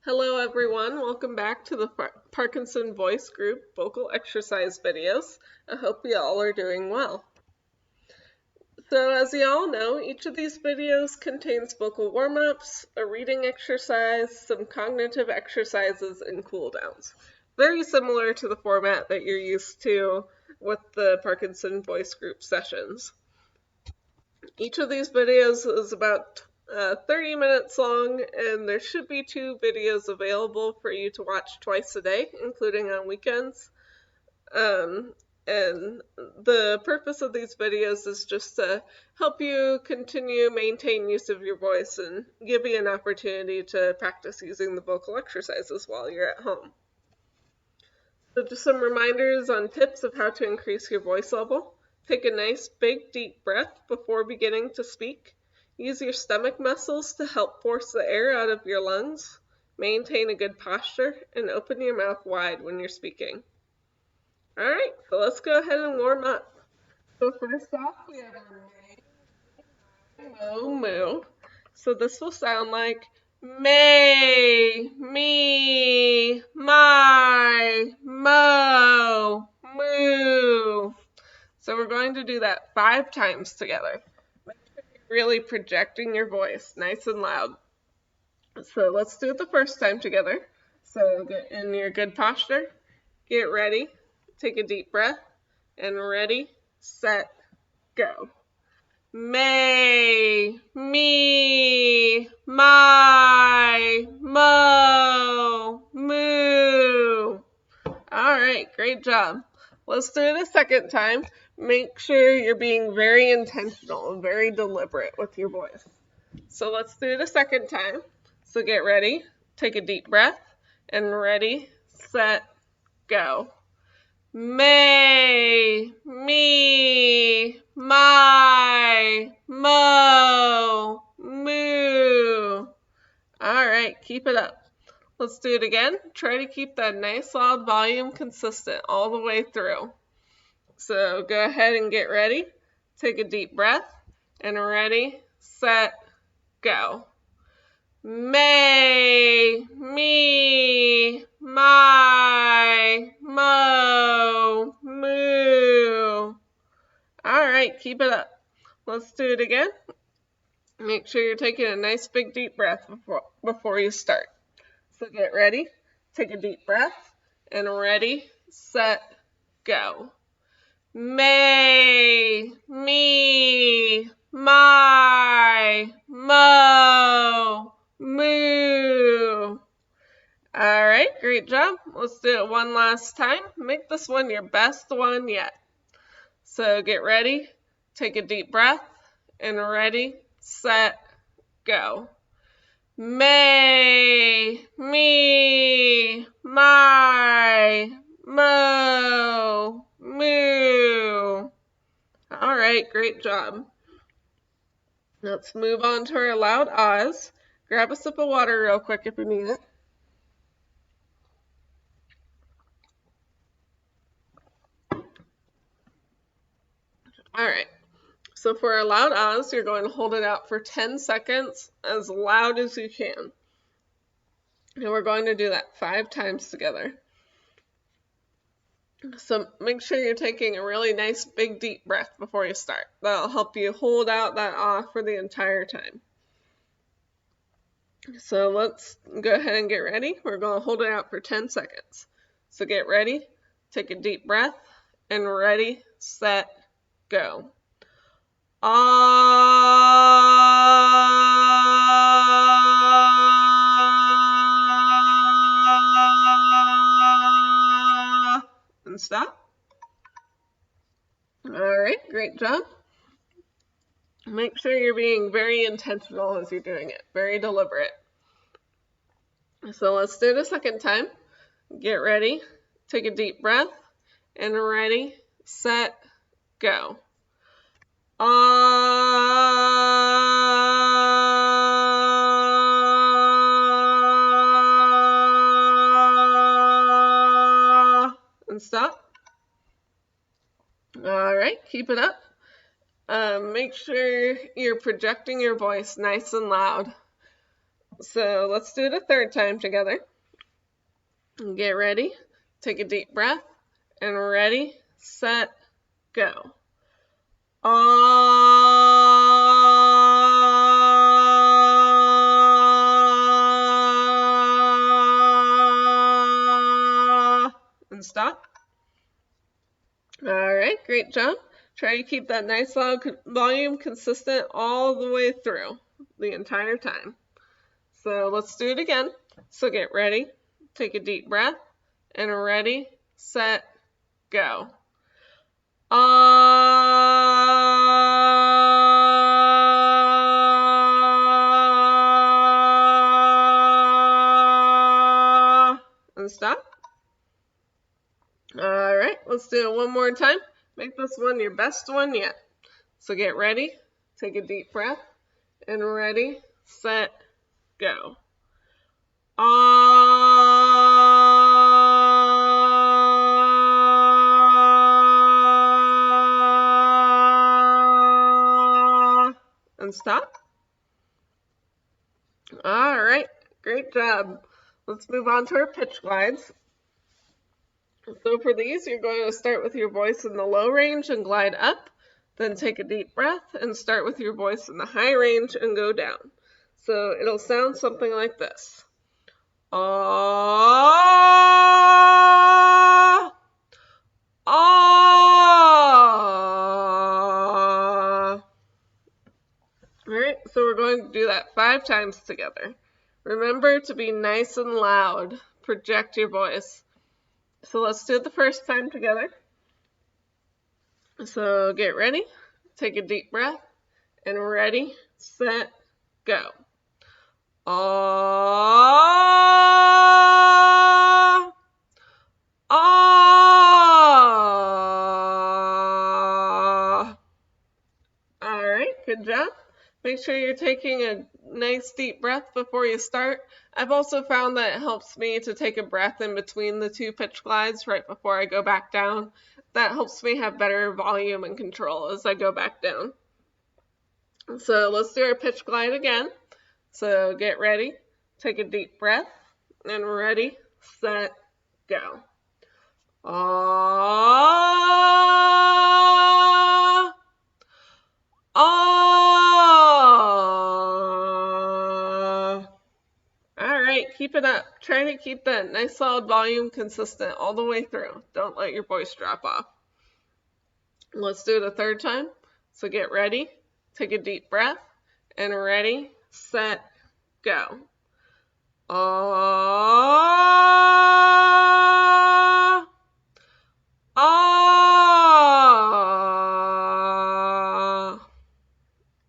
Hello everyone, welcome back to the Parkinson Voice Group vocal exercise videos. I hope you all are doing well. So as you all know, each of these videos contains vocal warm-ups, a reading exercise, some cognitive exercises, and cool downs. Very similar to the format that you're used to with the Parkinson Voice Group sessions. Each of these videos is about 30 minutes long, and there should be 2 videos available for you to watch twice a day, including on weekends. And the purpose of these videos is just to help you maintain use of your voice and give you an opportunity to practice using the vocal exercises while you're at home. So just some reminders on tips of how to increase your voice level. Take a nice big deep breath before beginning to speak. Use your stomach muscles to help force the air out of your lungs. Maintain a good posture and open your mouth wide when you're speaking. Alright, so let's go ahead and warm up. So first off, we have our moo moo. So this will sound like may, me, my, mo, moo. So we're going to do that 5 times together. Make sure you're really projecting your voice nice and loud. So let's do it the first time together. So get in your good posture, get ready, take a deep breath, and ready, set, go. May, me, my, mo, moo. All right, great job. Let's do it a second time. Make sure you're being very intentional and very deliberate with your voice. So let's do it a second time. So get ready, take a deep breath, and ready, set, go. May, me, my, mo, moo. All right, keep it up. Let's do it again. Try to keep that nice loud volume consistent all the way through. So go ahead and get ready. Take a deep breath and ready, set, go. May, me, my, mo, moo. All right, keep it up. Let's do it again. Make sure you're taking a nice big deep breath before you start. So get ready, take a deep breath, and ready, set, go. May, me, my, mo, moo. All right, great job. Let's do it one last time. Make this one your best one yet. So get ready, take a deep breath, and ready, set, go. May, me, my, mo, moo. All right, great job. Let's move on to our loud ahs. Grab a sip of water real quick if you need it. All right. So for our loud ahs, you're going to hold it out for 10 seconds as loud as you can. And we're going to do that 5 times together. So make sure you're taking a really nice big deep breath before you start. That'll help you hold out that ah for the entire time. So let's go ahead and get ready. We're going to hold it out for 10 seconds. So get ready, take a deep breath, and ready, set, go. Ah, and stop. All right, great job. Make sure you're being very intentional as you're doing it, very deliberate. So let's do it a second time. Get ready, take a deep breath, and ready, set, go. Ah, and stop. All right, keep it up. Make sure you're projecting your voice nice and loud. So let's do it a third time together. Get ready, take a deep breath, and ready, set, go. Ah, and stop. All right, great job. Try to keep that nice loud volume consistent all the way through the entire time. So let's do it again. So get ready, take a deep breath, and ready, set, go. Ah, and stop. All right, let's do it one more time. Make this one your best one yet. So get ready, take a deep breath, and ready, set, go. Ah, and stop. All right, great job. Let's move on to our pitch glides. So for these, you're going to start with your voice in the low range and glide up, then take a deep breath and start with your voice in the high range and go down. So it'll sound something like this. Ah, ah. All right, so we're going to do that 5 times together. Remember to be nice and loud. Project your voice. So let's do it the first time together. So get ready, take a deep breath, and ready, set, go. Ah, ah. All right, good job. Make sure you're taking a nice deep breath before you start. I've also found that it helps me to take a breath in between the 2 pitch glides right before I go back down. That helps me have better volume and control as I go back down. So let's do our pitch glide again. So get ready, take a deep breath, and ready, set, go. Ah, ah. All right, keep it up. Try to keep that nice solid volume consistent all the way through. Don't let your voice drop off. Let's do it a third time. So get ready, take a deep breath, and ready, set, go. Ah, ah.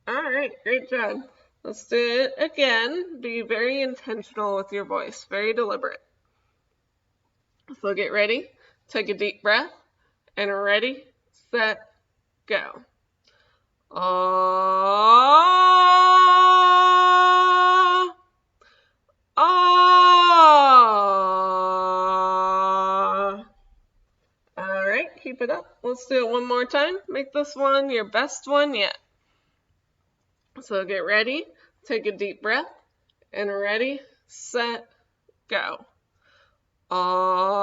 All right, great job. Let's do it again. Be very intentional with your voice, very deliberate. So get ready, take a deep breath, and ready, set, go. Ah, ah. All right, keep it up. Let's do it one more time. Make this one your best one yet. So get ready, take a deep breath, and ready, set, go. Ah,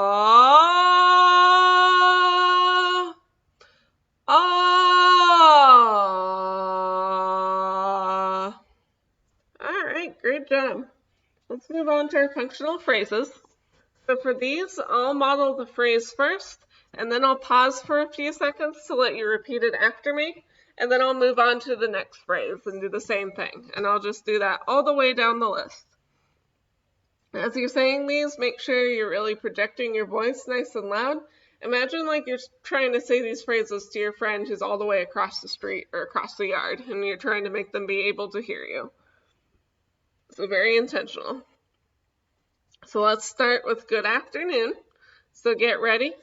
ah. All right, great job. Let's move on to our functional phrases. So for these, I'll model the phrase first, and then I'll pause for a few seconds to let you repeat it after me, and then I'll move on to the next phrase and do the same thing. And I'll just do that all the way down the list. As you're saying these, make sure you're really projecting your voice nice and loud. Imagine like you're trying to say these phrases to your friend who's all the way across the street or across the yard, and you're trying to make them be able to hear you. So very intentional. So let's start with good afternoon. So get ready,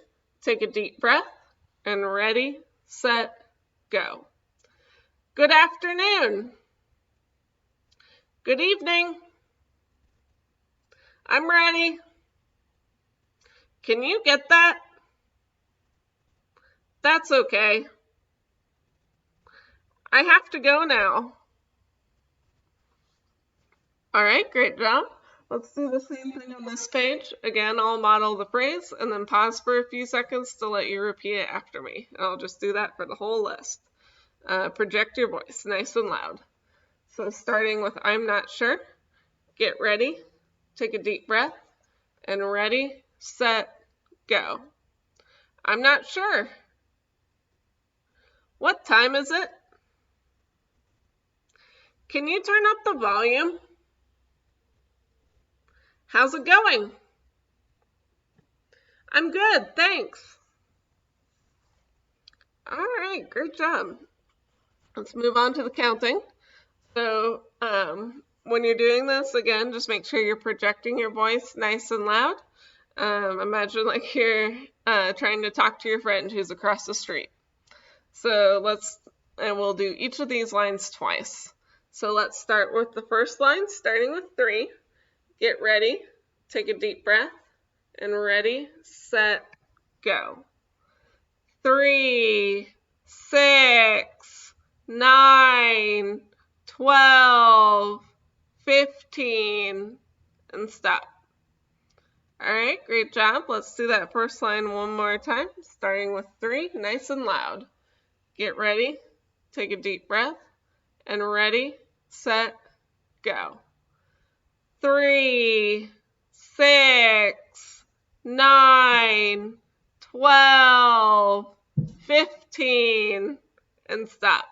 take a deep breath, and ready, set, go. Good afternoon. Good evening. I'm ready. Can you get that? That's okay. I have to go now. All right, great job. Let's do the same thing on this page. Again, I'll model the phrase and then pause for a few seconds to let you repeat it after me. And I'll just do that for the whole list. Project your voice nice and loud. So starting with I'm not sure, get ready, take a deep breath, and ready, set, go. I'm not sure. What time is it? Can you turn up the volume? How's it going? I'm good, thanks. All right, great job. Let's move on to the counting. So when you're doing this, again, just make sure you're projecting your voice nice and loud. Imagine like you're trying to talk to your friend who's across the street. So we'll do each of these lines twice. So let's start with the first line, starting with 3. Get ready, take a deep breath, and ready, set, go. 3, 6, 9, 12, 15, and stop. All right, great job. Let's do that first line one more time, starting with 3, nice and loud. Get ready, take a deep breath, and ready, set, go. 3, 6, 9, 12, 15, and stop.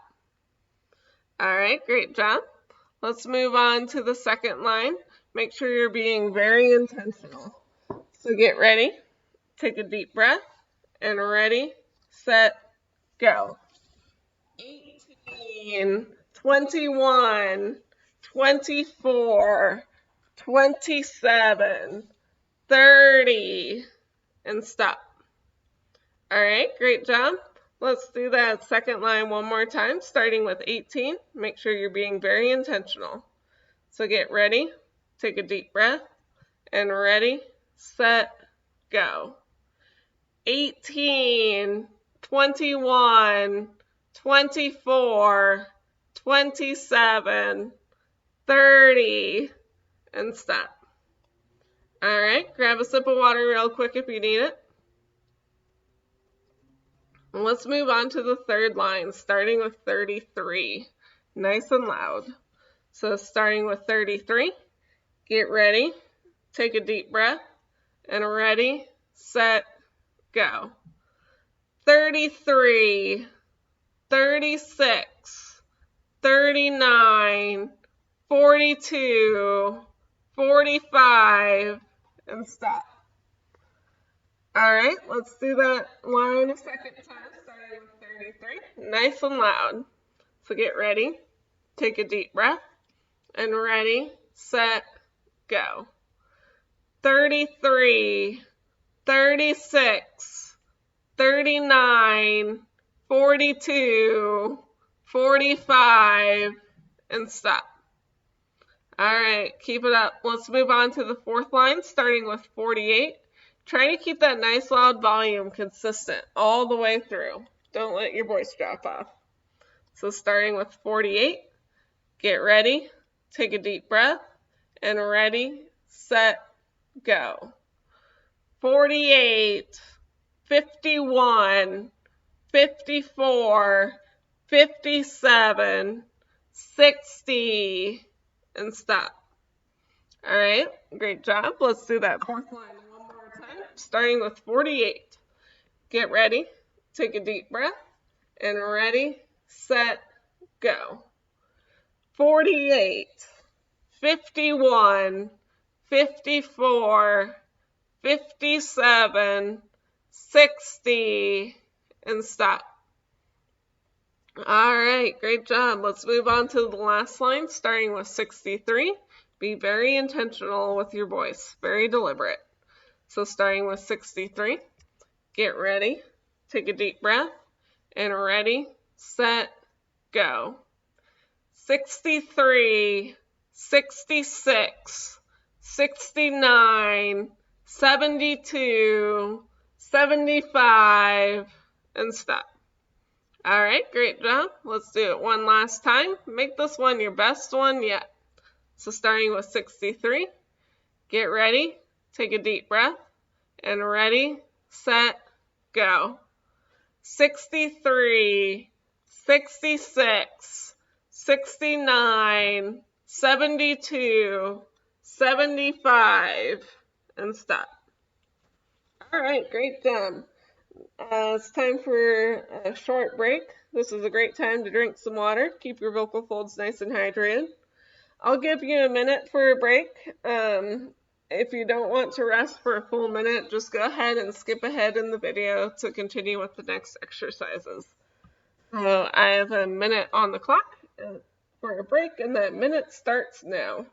All right, great job. Let's move on to the second line. Make sure you're being very intentional. So get ready, take a deep breath, and ready, set, go. 18, 21, 24, 27, 30, and stop. All right, great job. Let's do that second line one more time, starting with 18. Make sure you're being very intentional. So get ready, take a deep breath, and ready, set, go. 18, 21, 24, 27, 30, and stop. All right, grab a sip of water real quick if you need it. And let's move on to the third line, starting with 33, nice and loud. So starting with 33, get ready, take a deep breath, and ready, set, go. 33, 36, 39, 42, 45, and stop. All right, let's do that line a second time, starting with 33, nice and loud. So get ready, take a deep breath, and ready, set, go. 33, 36, 39, 42, 45, and stop. All right, keep it up. Let's move on to the fourth line, starting with 48. Try to keep that nice loud volume consistent all the way through. Don't let your voice drop off. So starting with 48, get ready, take a deep breath, and ready, set, go. 48, 51, 54, 57, 60, and stop. All right, great job. Let's do that fourth line one more time, starting with 48. Get ready, take a deep breath, and ready, set, go. 48, 51, 54, 57, 60, and stop. All right, great job. Let's move on to the last line, starting with 63. Be very intentional with your voice, very deliberate. So starting with 63, get ready, take a deep breath, and ready, set, go. 63, 66, 69, 72, 75, and stop. All right, great job. Let's do it one last time. Make this one your best one yet. So starting with 63, get ready, take a deep breath, and ready, set, go. 63, 66, 69, 72, 75, and stop. All right, great job. It's time for a short break. This is a great time to drink some water. Keep your vocal folds nice and hydrated. I'll give you a minute for a break. If you don't want to rest for a full minute, just go ahead and skip ahead in the video to continue with the next exercises. So I have a minute on the clock for a break, and that minute starts now.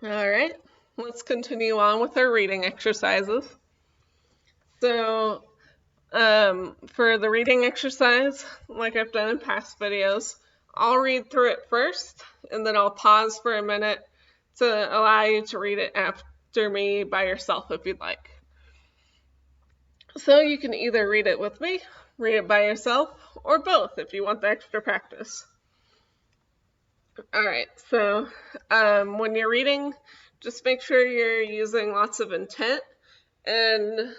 All right, let's continue on with our reading exercises. So for the reading exercise, like I've done in past videos, I'll read through it first, and then I'll pause for a minute to allow you to read it after me by yourself if you'd like. So you can either read it with me, read it by yourself, or both if you want the extra practice. All right, so when you're reading, just make sure you're using lots of intent and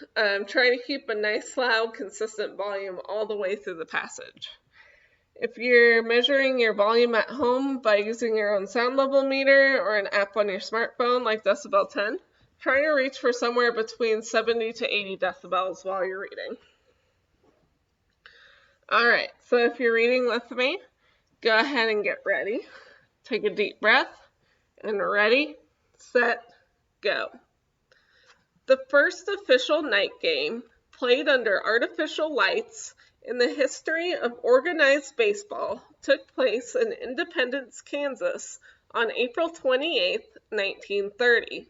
try to keep a nice, loud, consistent volume all the way through the passage. If you're measuring your volume at home by using your own sound level meter or an app on your smartphone like Decibel 10, try to reach for somewhere between 70 to 80 decibels while you're reading. All right, so if you're reading with me, go ahead and get ready. Take a deep breath, and ready, set, go. The first official night game played under artificial lights in the history of organized baseball took place in Independence, Kansas on April 28, 1930.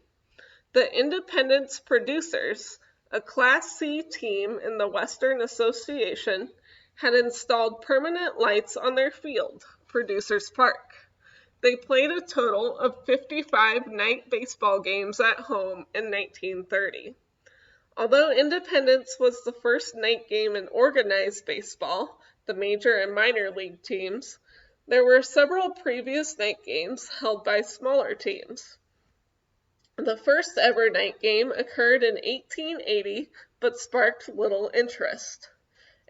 The Independence Producers, a Class C team in the Western Association, had installed permanent lights on their field, Producers Park. They played a total of 55 night baseball games at home in 1930. Although Independence was the first night game in organized baseball, the major and minor league teams, there were several previous night games held by smaller teams. The first ever night game occurred in 1880, but sparked little interest.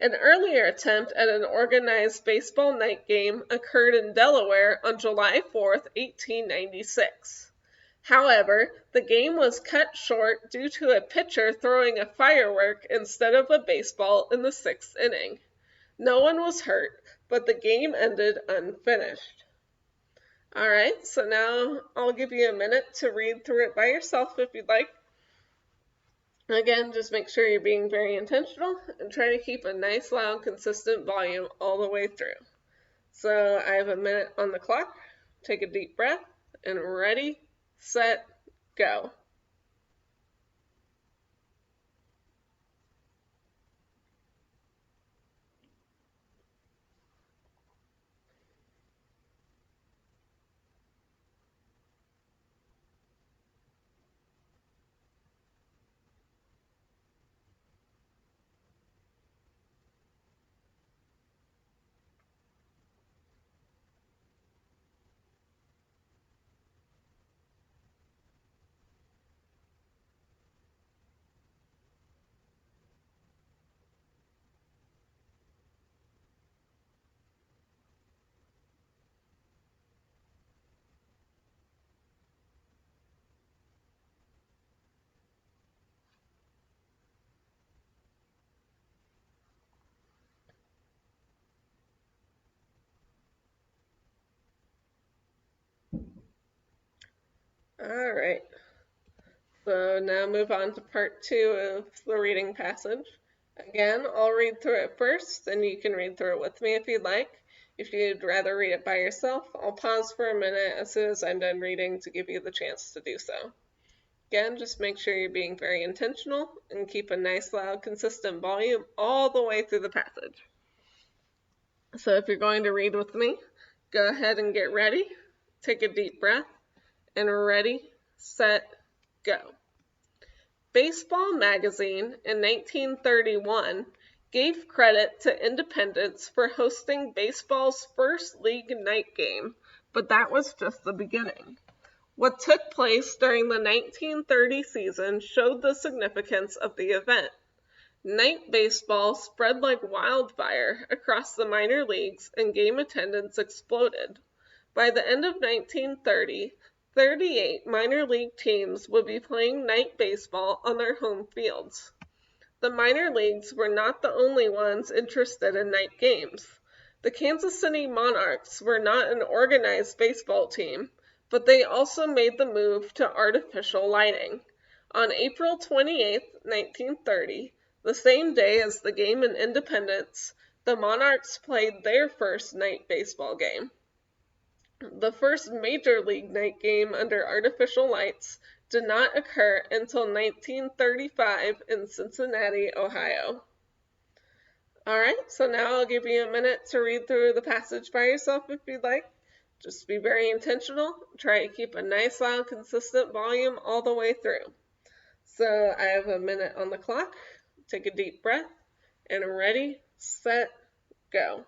An earlier attempt at an organized baseball night game occurred in Delaware on July 4, 1896. However, the game was cut short due to a pitcher throwing a firework instead of a baseball in the 6th inning. No one was hurt, but the game ended unfinished. All right, so now I'll give you a minute to read through it by yourself if you'd like. Again, just make sure you're being very intentional and try to keep a nice, loud, consistent volume all the way through. So I have a minute on the clock. Take a deep breath and ready, set, go. All right. So now move on to part two of the reading passage. Again, I'll read through it first, and you can read through it with me if you'd like. If you'd rather read it by yourself, I'll pause for a minute as soon as I'm done reading to give you the chance to do so. Again, just make sure you're being very intentional and keep a nice, loud, consistent volume all the way through the passage. So if you're going to read with me, go ahead and get ready. Take a deep breath, and ready, set, go. Baseball Magazine in 1931 gave credit to Independence for hosting baseball's first league night game, but that was just the beginning. What took place during the 1930 season showed the significance of the event. Night baseball spread like wildfire across the minor leagues and game attendance exploded. By the end of 1930, 38 minor league teams would be playing night baseball on their home fields. The minor leagues were not the only ones interested in night games. The Kansas City Monarchs were not an organized baseball team, but they also made the move to artificial lighting. On April 28, 1930, the same day as the game in Independence, the Monarchs played their first night baseball game. The first major league night game under artificial lights did not occur until 1935 in Cincinnati, Ohio. Alright, so now I'll give you a minute to read through the passage by yourself if you'd like. Just be very intentional. Try to keep a nice, loud, consistent volume all the way through. So I have a minute on the clock. Take a deep breath, and ready, set, go.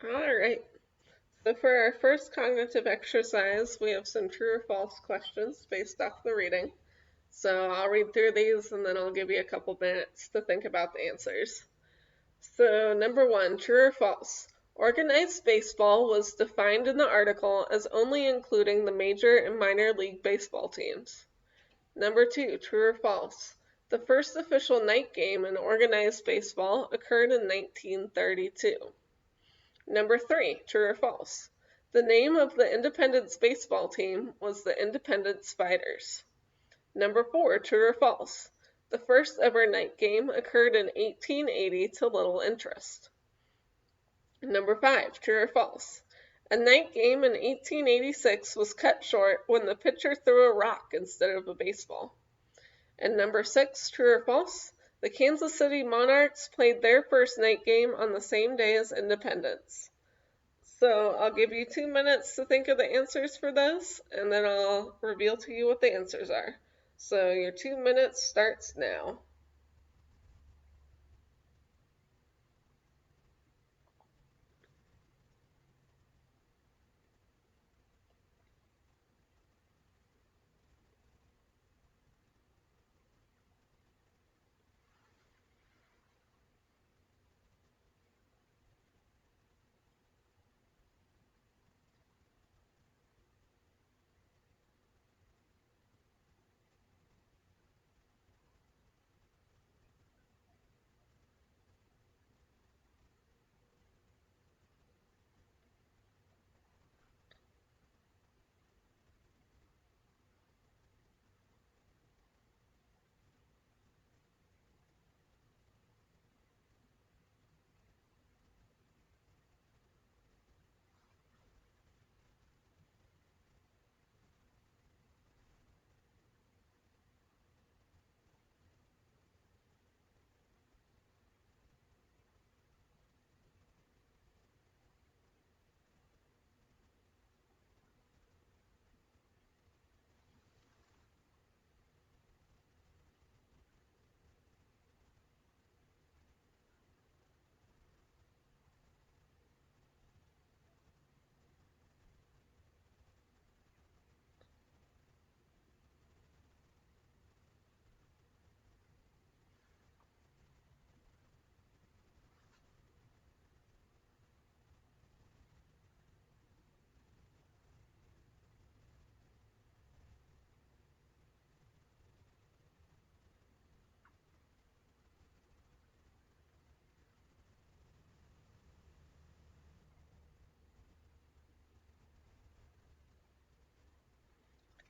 Alright, so for our first cognitive exercise, we have some true or false questions based off the reading. So I'll read through these and then I'll give you a couple minutes to think about the answers. So number one, true or false? Organized baseball was defined in the article as only including the major and minor league baseball teams. Number two, true or false? The first official night game in organized baseball occurred in 1932. Number three, true or false? The name of the Independence baseball team was the Independence Spiders. Number four, true or false? The first ever night game occurred in 1880 to little interest. Number five, true or false? A night game in 1886 was cut short when the pitcher threw a rock instead of a baseball. And number six, true or false? The Kansas City Monarchs played their first night game on the same day as Independence. So I'll give you 2 minutes to think of the answers for those, and then I'll reveal to you what the answers are. So your 2 minutes starts now.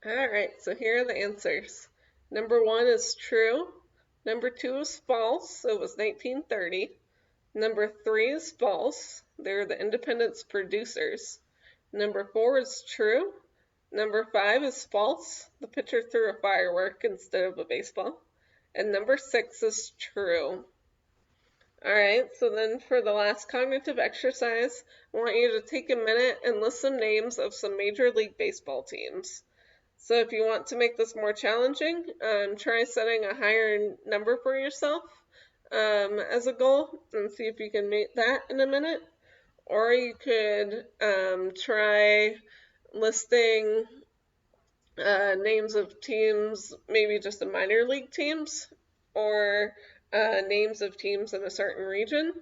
Alright, so here are the answers. Number 1 is true. Number 2 is false. It was 1930. Number 3 is false. They're the Independence producers. Number 4 is true. Number 5 is false. The pitcher threw a firework instead of a baseball. And number 6 is true. Alright, so then for the last cognitive exercise, I want you to take a minute and list some names of some Major League Baseball teams. So if you want to make this more challenging, try setting a higher number for yourself as a goal and see if you can make that in a minute. Or you could try listing names of teams, maybe just the minor league teams, or names of teams in a certain region.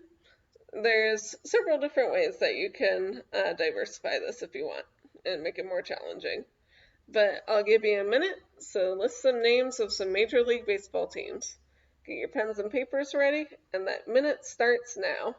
There's several different ways that you can diversify this if you want and make it more challenging. But I'll give you a minute, so list some names of some Major League Baseball teams. Get your pens and papers ready, and that minute starts now.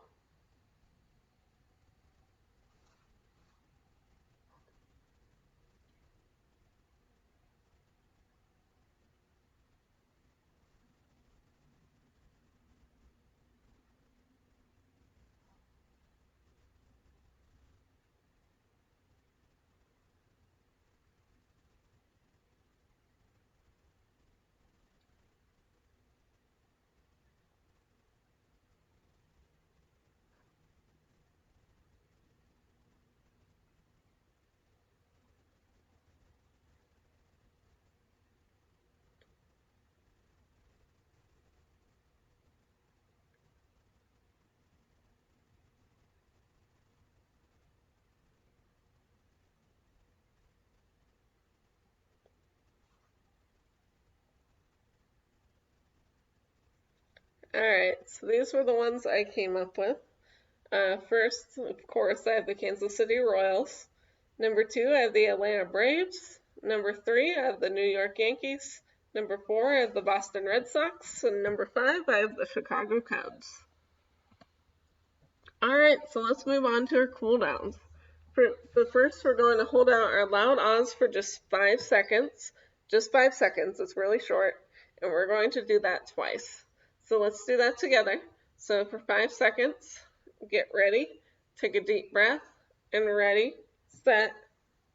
Alright, so these were the ones I came up with. First, of course, I have the Kansas City Royals. Number 2, I have the Atlanta Braves. Number 3, I have the New York Yankees. Number 4, I have the Boston Red Sox. And number 5, I have the Chicago Cubs. Alright, so let's move on to our cool downs. But first, we're going to hold out our loud ahs for just 5 seconds. Just 5 seconds, it's really short. And we're going to do that twice. So let's do that together. So for 5 seconds, get ready, take a deep breath, and ready, set,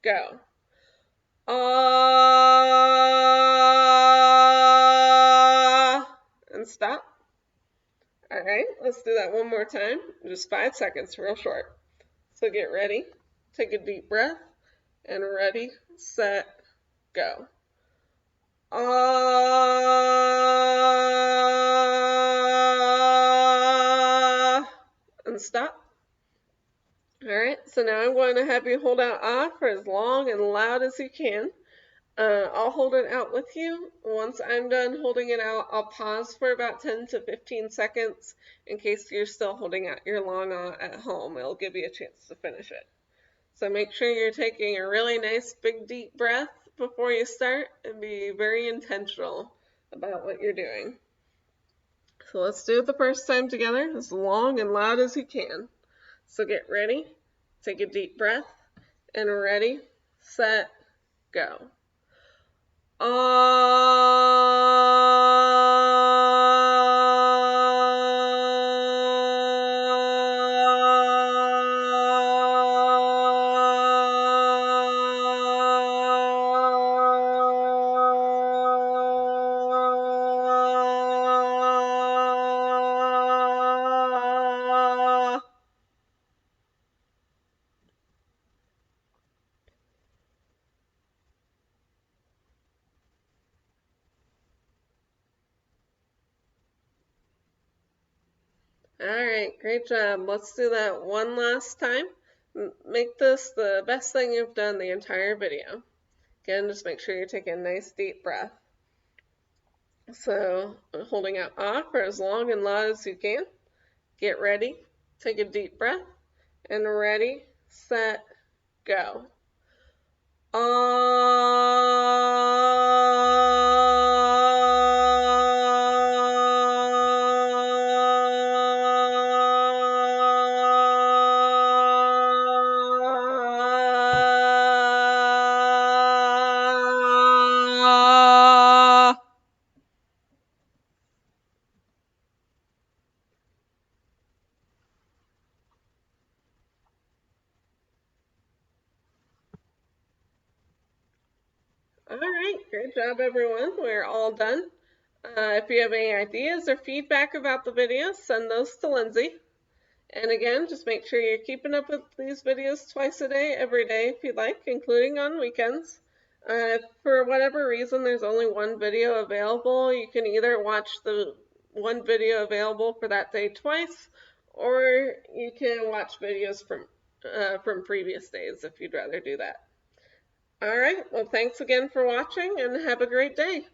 go. Ah, and stop. All right, let's do that one more time. Just 5 seconds, real short. So get ready, take a deep breath, and ready, set, go. Ah, and stop. Alright, so now I'm going to have you hold out ah for as long and loud as you can. I'll hold it out with you. Once I'm done holding it out, I'll pause for about 10 to 15 seconds in case you're still holding out your long ah at home. It'll give you a chance to finish it. So make sure you're taking a really nice big deep breath before you start and be very intentional about what you're doing. So let's do it the first time together, as long and loud as you can. So get ready, take a deep breath, and ready, set, go. Alright, great job. Let's do that one last time. Make this the best thing you've done the entire video. Again, just make sure you're taking a nice deep breath. So, holding out ah for as long and loud as you can. Get ready, take a deep breath, and ready, set, go. All right, great job, everyone. We're all done. If you have any ideas or feedback about the videos, send those to Lindsay. And again, just make sure you're keeping up with these videos twice a day, every day if you'd like, including on weekends. If for whatever reason there's only one video available, you can either watch the one video available for that day twice, or you can watch videos from previous days if you'd rather do that. All right, well, thanks again for watching and have a great day.